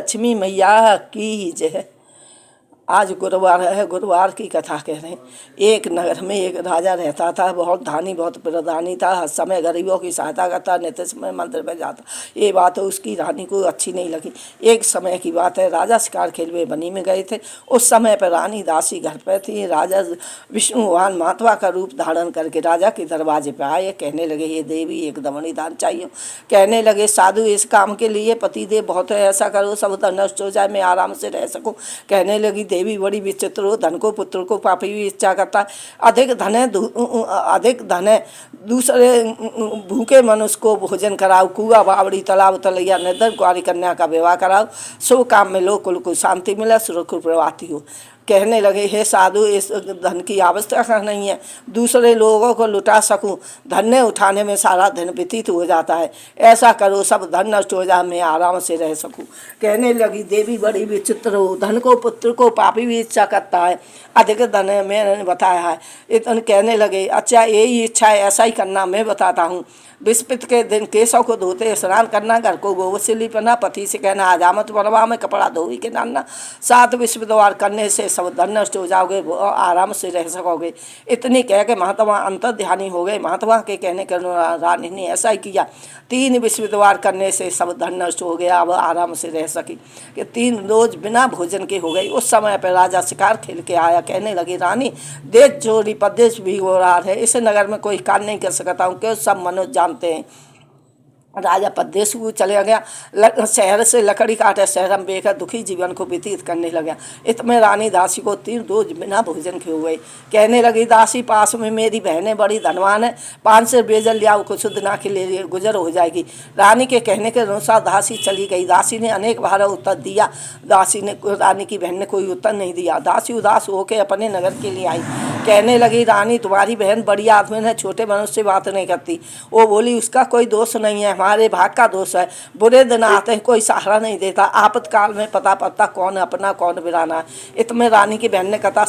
लक्ष्मी मैया की जय। आज गुरुवार है, गुरुवार की कथा कह रहे हैं। एक नगर में एक राजा रहता था, बहुत धानी बहुत प्रधानी था, हर समय गरीबों की सहायता करता, नित्य समय मंदिर में जाता। ये बात उसकी रानी को अच्छी नहीं लगी। एक समय की बात है, राजा शिकार खेलवे बनी में गए थे। उस समय पर रानी दासी घर पर थी। राजा विष्णु भगवान महात्मा का रूप धारण करके राजा के दरवाजे पर आए। कहने लगे, ये देवी एक दमनी दान चाहिए। कहने लगे, साधु इस काम के लिए पतिदेव बहुत है, ऐसा करो सब नष्ट हो जाए, मैं आराम से रह सकूं। कहने लगी, देवी बड़ी विचित्र हो, धन को पुत्र को पापी भी इच्छा करता है। अधिक धन है दूसरे भूखे मनुष्य को भोजन कराओ, कुआ बावड़ी तालाब तलैया निर्धन कुंवारी कन्या का विवाह कराओ, शुभ काम में लो, कुल को शांति मिले, सुरक्षित प्रभाती हो। कहने लगे, हे साधु इस धन की आवश्यकता नहीं है, दूसरे लोगों को लुटा सकूं, धन उठाने में सारा धन व्यतीत हो जाता है, ऐसा करो सब धन नष्ट हो जाए, मैं आराम से रह सकूं। कहने लगी, देवी बड़ी विचित्र हो, धन को पुत्र को पापी भी इच्छा करता है, अधिक धन है मैंने बताया है। इतने कहने लगे, अच्छा यही इच्छा है, ऐसा ही करना, मैं बताता हूँ। विस्पित के दिन केशों को धोते स्नान करना, घर को गोबर से लीपना, पति से कहना हजामत बनवा में कपड़ा धोई के डालना, 7 विश्व द्वार करने से सब धन नष्ट हो जाओगे, आराम से रह सकोगे। इतनी कह के महात्मा अंतर ध्यानी हो गए। महात्मा के कहने के रानी ने ऐसा ही किया। 3 विश्व द्वार करने से सब धन नष्ट हो गया, अब आराम से रह सकी। कि 3 रोज बिना भोजन के हो गई। उस समय पर राजा शिकार खेल के आया। कहने लगी, रानी देश चोरी प्रदेश भी हो रहा है, इस नगर में कोई कार्य नहीं कर सकता हूँ, क्यों सब मनुष्य जानते हैं। राजा प्रदेश को चले गया, शहर से लकड़ी काटे शहर में बेकर दुखी जीवन को व्यतीत करने लगा। इतने रानी दासी को 3 रोज बिना भोजन के हो गई। कहने लगी, दासी पास में मेरी बहनें बड़ी धनवान है, 5 से बेजल लियाओ, कुछ दिना के लिए गुजर हो जाएगी। रानी के कहने के अनुसार दासी चली गई। दासी ने अनेक बार उत्तर दिया, रानी की बहन ने कोई उत्तर नहीं दिया। दासी उदास होकर अपने नगर के लिए आई। कहने लगी, रानी तुम्हारी बहन बड़ी आदमी है, छोटे मनुष्य से बात नहीं करती। वो बोली, उसका कोई दोष नहीं है, हमारे भाग का दोष है, बुरे दिन आते हैं कोई सहारा नहीं देता, आपातकाल में पता पड़ता कौन अपना कौन बिराना है। इतने रानी की बहन ने कथा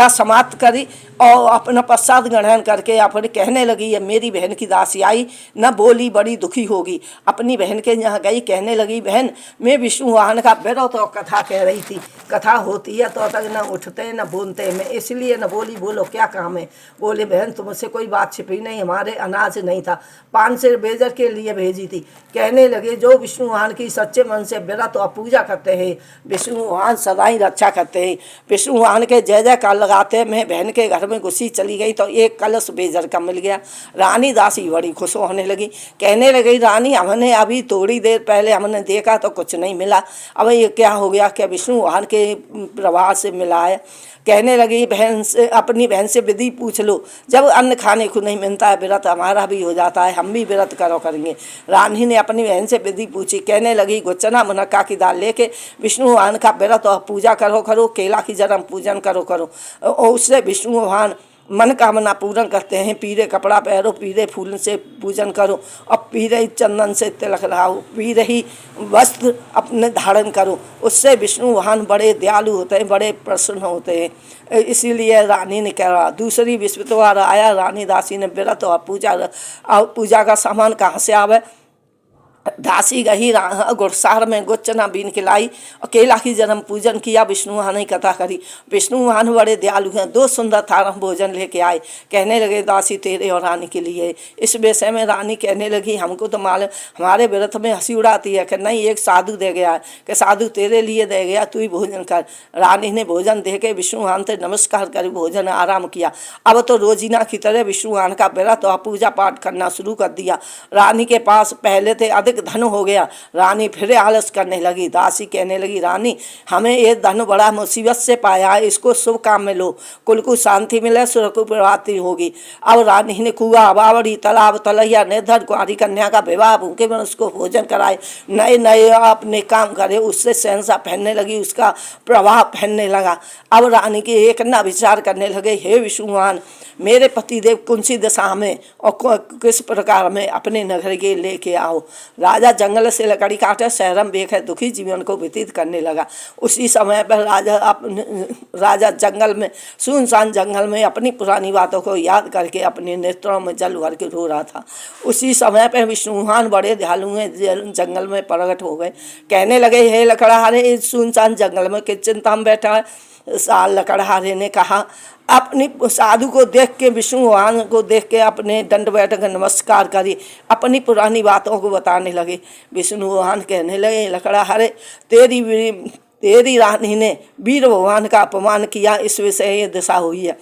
समाप्त करी और अपना पश्चात ग्रहण करके अपने कहने लगी, ये मेरी बहन की दासी आई, न बोली, बड़ी दुखी होगी। अपनी बहन के यहाँ गई। कहने लगी, बहन मैं विष्णु वाहन का बेरो तो कथा कह रही थी, कथा होती है तो तक न उठते न बोलते, मैं इसलिए न बोली, बोलो क्या काम है। बोले, बहन तुमसे कोई बात छिपी नहीं, हमारे अनाज नहीं था, 5 से बेजर के लिए भेजी थी। कहने लगे, जो विष्णु वाहन की सच्चे मन से व्रत और पूजा करते हैं, विष्णु वाहन सदा ही रक्षा करते हैं। विष्णु वाहन के जय जयकार लगाते। मैं बहन के घर में घुसी चली गई तो एक कलश बेजर का मिल गया। रानी दासी बड़ी खुश होने लगी। कहने लगी, रानी हमने अभी थोड़ी देर पहले हमने देखा तो कुछ नहीं मिला, अब ये क्या हो गया, क्या विष्णु वाहन के प्रभाव से मिला है। कहने लगी, बहन से अपनी बहन से विधि पूछ लो, जब अन्न खाने को नहीं मिलता है व्रत हमारा भी हो जाता है, हम भी व्रत करेंगे। रानी ने अपनी बहन से विधि पूछी। कहने लगी, गुचना मुनक्का की दाल लेके विष्णु भगवान का व्रत और पूजा करो, केला की जन्म पूजन करो और उससे विष्णु भगवान मन कामना पूर्ण करते हैं। पीले कपड़ा पहनो, पीले फूल से पूजन करो और पीले चंदन से तिलक लगाओ, पीले ही वस्त्र अपने धारण करो, उससे विष्णु भगवान बड़े दयालु होते हैं, बड़े प्रसन्न होते हैं। इसीलिए रानी ने कहा। दूसरी विश्व द्वार आया। रानी दासी ने व्रत और पूजा का सामान कहाँ से आवे। दासी गही गुड़सार में गुच्चना बीन के लाई और केला की जन्म पूजन किया। विष्णु भगवान की कथा करी। विष्णु भगवान बड़े दयालु हैं। 2 सुंदर थारम भोजन लेके आए। कहने लगे, दासी तेरे और रानी के लिए। इस विषय में रानी कहने लगी, हमको तो मालूम, हमारे व्रत में हंसी उड़ाती है कि नहीं, एक साधु दे गया है, कि साधु तेरे लिए दे गया, तू ही भोजन कर। रानी ने भोजन दे के विष्णु भगवान से नमस्कार कर भोजन आराम किया। अब तो रोजीना की तरह विष्णु भगवान का व्रत और पूजा पाठ करना शुरू कर दिया। रानी के पास पहले थे अधिक धन हो गया। रानी फिर आलस करने लगी। दासी कहने लगी, रानी हमें ये धन बड़ा मुसीबत से पाया है, इसको शुभ काम में लो, कुल को शांति मिले, सुरक्षित प्रभाती होगी। अब रानी ने कुआ बावड़ी तालाब तलैया निर्धन कुंवारी कन्या का विवाह भूखे में उसको भोजन कराए, नए नए अपने काम करे, उससे सहनसा पहनने लगी, उसका प्रभाव पहनने लगा। अब रानी के एक न विचार करने लगे, हे विष्णु भगवान, मेरे पतिदेव कौन सी दशा में और किस प्रकार में अपने नगर के लेके आओ। राजा जंगल से लकड़ी काटे शहर में बेख दुखी जीवन को व्यतीत करने लगा। उसी समय पर राजा जंगल में, सुनसान जंगल में अपनी पुरानी बातों को याद करके अपने नेत्रों में जल भर के रो रहा था। उसी समय पर विष्णुवान बड़े दयालु जंगल में प्रकट हो गए। कहने लगे, हे लकड़हारे, इस सुनसान जंगल में किस चिंता में बैठा है? लकड़हारे ने कहा, अपनी साधु को देख के, विष्णु भगवान को देख के अपने दंड बैठक नमस्कार करी, अपनी पुरानी बातों को बताने लगे। विष्णु भगवान कहने लगे, लकड़हारे, तेरी रानी ने वीर भगवान का अपमान किया, इस विषय ये दिशा हुई है।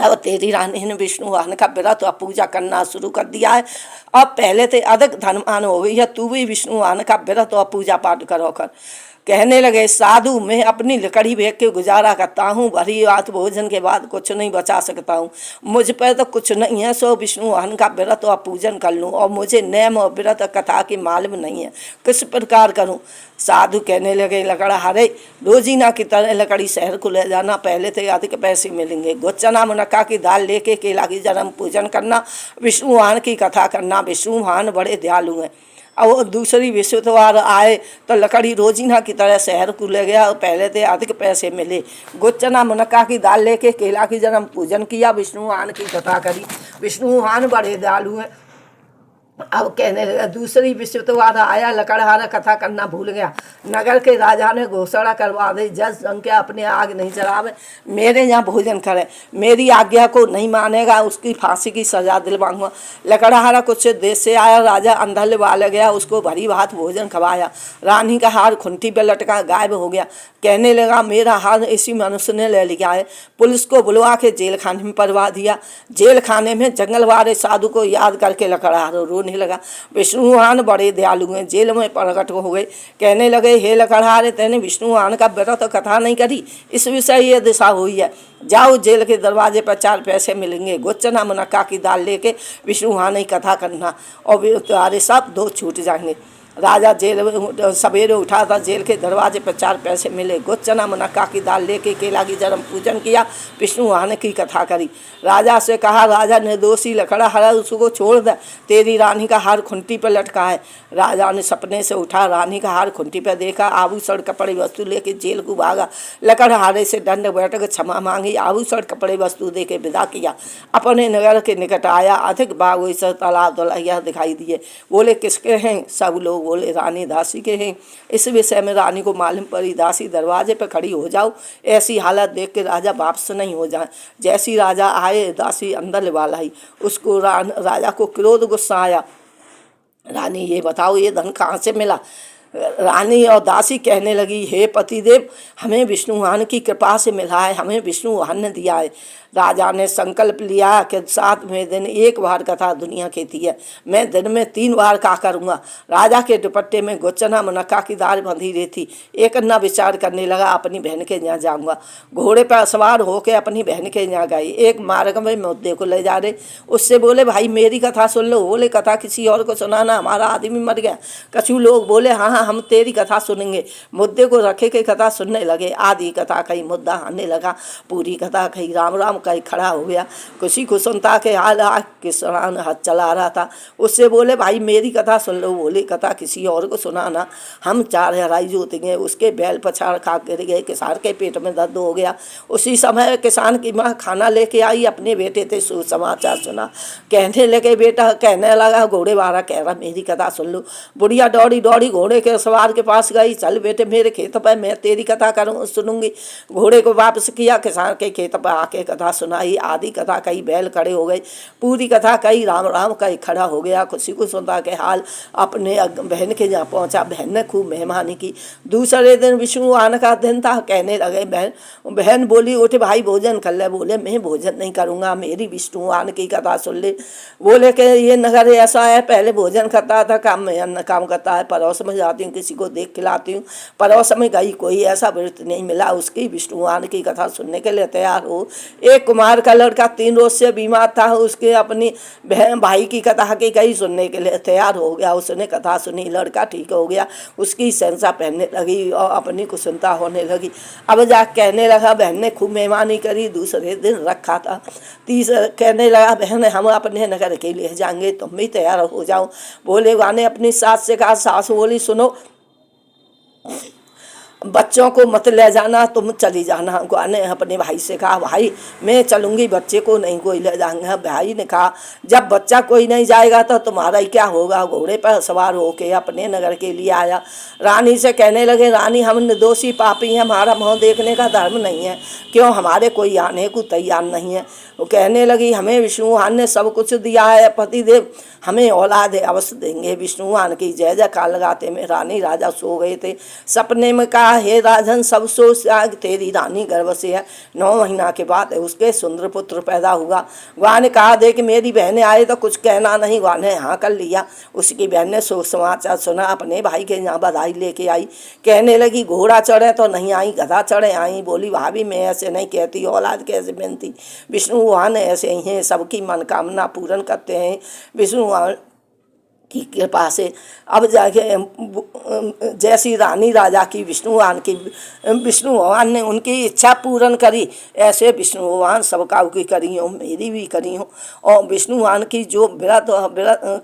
अब तेरी रानी ने विष्णु भगवान का व्रत और पूजा करना शुरू कर दिया है। अब पहले तो अधिक धनवान हो गई है, तू भी विष्णु भगवान का व्रत और पूजा पाठ करो कर। कहने लगे, साधु, मैं अपनी लकड़ी बेच के गुजारा करता हूँ, भरी रात भोजन के बाद कुछ नहीं बचा सकता हूँ, मुझ पर तो कुछ नहीं है, सो विष्णु भगवान का व्रत और पूजन कर लूँ, और मुझे नेम और व्रत कथा की मालूम नहीं है, किस प्रकार करूँ? साधु कहने लगे, लकड़हारे, रोजीना की तरह लकड़ी शहर को ले जाना, पहले तो अधिक पैसे मिलेंगे। गुच्चना मुनक्का की दाल लेके केला की जन्म पूजन करना, विष्णु भगवान की कथा करना, विष्णु भगवान बड़े दयालु हैं। अब वो दूसरी विश्ववार आए तो लकड़ी रोजीना की तरह शहर को ले गया, और पहले तो अधिक पैसे मिले। गुच्चना मुनक्का की दाल लेके केला की जन्म पूजन किया, विष्णु भगवान की कथा करी, विष्णु भगवान बड़े दयालु हैं। अब कहने लगा, दूसरी विश्ववार आया, लकड़हारा कथा करना भूल गया। नगर के राजा ने घोषणा करवा दी, जज संख्या अपने आग नहीं चढ़ावे, मेरे यहाँ भोजन करे, मेरी आज्ञा को नहीं मानेगा उसकी फांसी की सजा दिलवाऊंगा। लकड़हारा कुछ देश से आया, राजा अंदर लिवा गया, उसको भरी भात भोजन खवाया। रानी का हार खुंटी पर लटका गायब हो गया। कहने लगा, मेरा हार इसी मनुष्य ने ले लिया है। पुलिस को बुलवा के जेल खाने में परवा दिया। जेल खाने में जंगल वाले साधु को याद करके लकड़हारा रोने लगा। विष्णु भगवान बड़े दयालु हैं, जेल में प्रकट हो गए। कहने लगे, हे लकड़हारे, तेने विष्णु भगवान का व्रत कथा नहीं करी, इस विषय ये दिशा हुई है। जाओ, जेल के दरवाजे पर 4 पैसे मिलेंगे, गुच्चना मुनक्का की दाल लेके विष्णु भगवान की कथा करना, और तुम्हारे सब 2 छूट जाएंगे। राजा जेल सवेरे उठा था, जेल के दरवाजे पर 4 पैसे मिले, गुच्चना मुनक्का की दाल लेके केला की जन्म पूजन किया, विष्णु भगवान की कथा करी। राजा से कहा, राजा निर्दोषी लकड़हारा, उसको छोड़ दे, तेरी रानी का हार खुंटी पर लटका है। राजा ने सपने से उठा, रानी का हार खुंटी पर देखा, आभूषण कपड़े वस्तु लेके जेल को भागा। लकड़हारे से दंड बैठक क्षमा मांगी, आभूषण कपड़े वस्तु दे के विदा किया। अपने नगर के निकट आया, अधिक बाग तालाब दलैया दिखाई दिए। बोले, किसके हैं? सब लोग बोले, रानी दासी के हैं। इस विषय में रानी को मालूम पड़ी, दासी दरवाजे पर खड़ी हो जाओ। ऐसी हालत देख के राजा वापस नहीं हो जाए। जैसी राजा आए, दासी अंदर लिवा लाई। उसको राजा को क्रोध गुस्सा आया। रानी, ये बताओ, ये धन कहाँ से मिला? रानी और दासी कहने लगी, हे पतिदेव, हमें विष्णु भगवान की कृपा से मिला है, हमें विष्णु भगवान ने दिया है। राजा ने संकल्प लिया कि 7वें दिन 1 बार कथा दुनिया कहती है, मैं दिन में 3 बार कहा करूँगा। राजा के दुपट्टे में गुच्चना मुनक्का की दाल बंधी रही थी। एक अन्ना विचार करने लगा, अपनी बहन के यहाँ जाऊँगा। घोड़े पर सवार होकर अपनी बहन के यहाँ गई। एक मार्ग में मुद्दे को ले जा रहे, उससे बोले, भाई मेरी कथा सुन लो। बोले, कथा किसी और को सुनाना, हमारा आदमी मर गया। कछु लोग बोले, हाँ हाँ, हम तेरी कथा सुनेंगे। मुद्दे को रखे के कथा सुनने लगे। आधी कथा कही, मुद्दा आने लगा। पूरी कथा कही, राम राम कही, खड़ा हो गया। किसी को सुनता के हाल किसान हाथ चला रहा था। उससे बोले, भाई मेरी कथा सुन लो। बोले, कथा किसी और को सुनाना, हम 4 हराई जोतेंगे। उसके बैल पछाड़ खा गिर गए, किसान के पेट में दर्द हो गया। उसी समय किसान की माँ खाना लेके आई, अपने बेटे से सुसमाचार सुना। कहने लगे, बेटा, कहने लगा घोड़े वाला कह रहा, मेरी कथा सुन लो। बुढ़िया दौड़ी दौड़ी घोड़े के सवार के पास गई। चल बेटे, मेरे खेत पर, मैं तेरी कथा सुनूंगी। घोड़े को वापस किया, किसान के खेत पर आके कथा सुनाई। आधी कथा कही, बैल खड़े हो गए। पूरी कथा कही, राम राम कही, खड़ा हो गया। खुशी को सुनता के हाल अपने बहन के यहाँ पहुँचा। बहन ने खूब मेहमानी की। दूसरे दिन विष्णु भगवान का दिन था। कहने लगे, बहन बोली, उठ भाई भोजन कर ले। बोले, मैं भोजन नहीं करूँगा, मेरी विष्णु भगवान की कथा सुन ले। बोले कि ये नगर ऐसा है, पहले भोजन करता था, काम में अन्न काम करता है, पड़ोस में जाती हूँ, किसी को देख खिलाती हूँ। पड़ोस में गई, कोई ऐसा व्रत नहीं मिला उसकी विष्णु भगवान की कथा सुनने के लिए तैयार हो। एक एक कुमार का लड़का 3 रोज से बीमार था, उसके अपनी बहन भाई की कथा की कही सुनने के लिए तैयार हो गया। उसने कथा सुनी, लड़का ठीक हो गया, उसकी शहंशाह पहनने लगी और अपनी कुशलता होने लगी। अब जा कहने लगा, बहन ने खूब मेहमानी करी, दूसरे दिन रखा था। तीसरा कहने लगा, बहन हम अपने नगर के लिए जाएंगे, तुम भी तैयार हो जाओ। बोले गाने अपनी सास से कहा, सास बोली सुनो बच्चों को मत ले जाना, तुम चली जाना। गाने अपने भाई से कहा, भाई मैं चलूँगी, बच्चे को नहीं कोई ले जाएंगे। भाई ने कहा, जब बच्चा कोई नहीं जाएगा तो तुम्हारा ही क्या होगा। घोड़े पर सवार होके अपने नगर के लिए आया। रानी से कहने लगे, रानी हम निर्दोषी पापी हैं, हमारा मुँह देखने का धर्म नहीं है, क्यों हमारे कोई आने को तैयार नहीं है। वो कहने लगी, हमें विष्णु भगवान ने सब कुछ दिया है, पतिदेव हमें औलाद अवश्य देंगे। विष्णु भगवान की जय जयकार लगाते में रानी राजा सो गए थे। सपने में कहा, हे राजन सब सोच आग तेरी रानी गर्भ से है, 9 महीना के बाद उसके सुंदर पुत्र पैदा हुआ। वहाँ ने कहा, देख मेरी बहनें आए तो कुछ कहना नहीं। वहाँ ने हाँ कर लिया। उसकी बहन ने समाचार सुना, अपने भाई के यहाँ बधाई लेके आई। कहने लगी, घोड़ा चढ़े तो नहीं आई, गधा चढ़े आई। बोली, भाभी मैं ऐसे नहीं कहती, औलाद कैसे बनती। विष्णु भगवान ऐसे ही हैं, सबकी मनोकामना पूर्ण करते हैं। विष्णु भगवान की कृपा से अब जाके जैसी रानी राजा की विष्णु भगवान ने उनकी इच्छा पूर्ण करी, ऐसे विष्णु भगवान सबका की करी हो, मेरी भी करी हो। और विष्णु भगवान की जो व्रत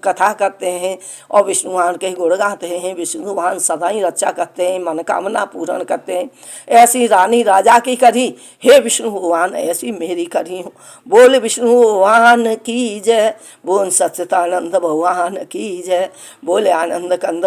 कथा करते हैं और विष्णु भगवान के गुण गाते हैं, विष्णु भगवान सदा ही रक्षा करते हैं, मनोकामना पूर्ण करते हैं। ऐसी रानी राजा की करी, हे विष्णु भगवान ऐसी मेरी करी हो। बोल विष्णु भगवान की जय, बोल सच्चिदानंद भगवान की जय, बोले आनंद कंद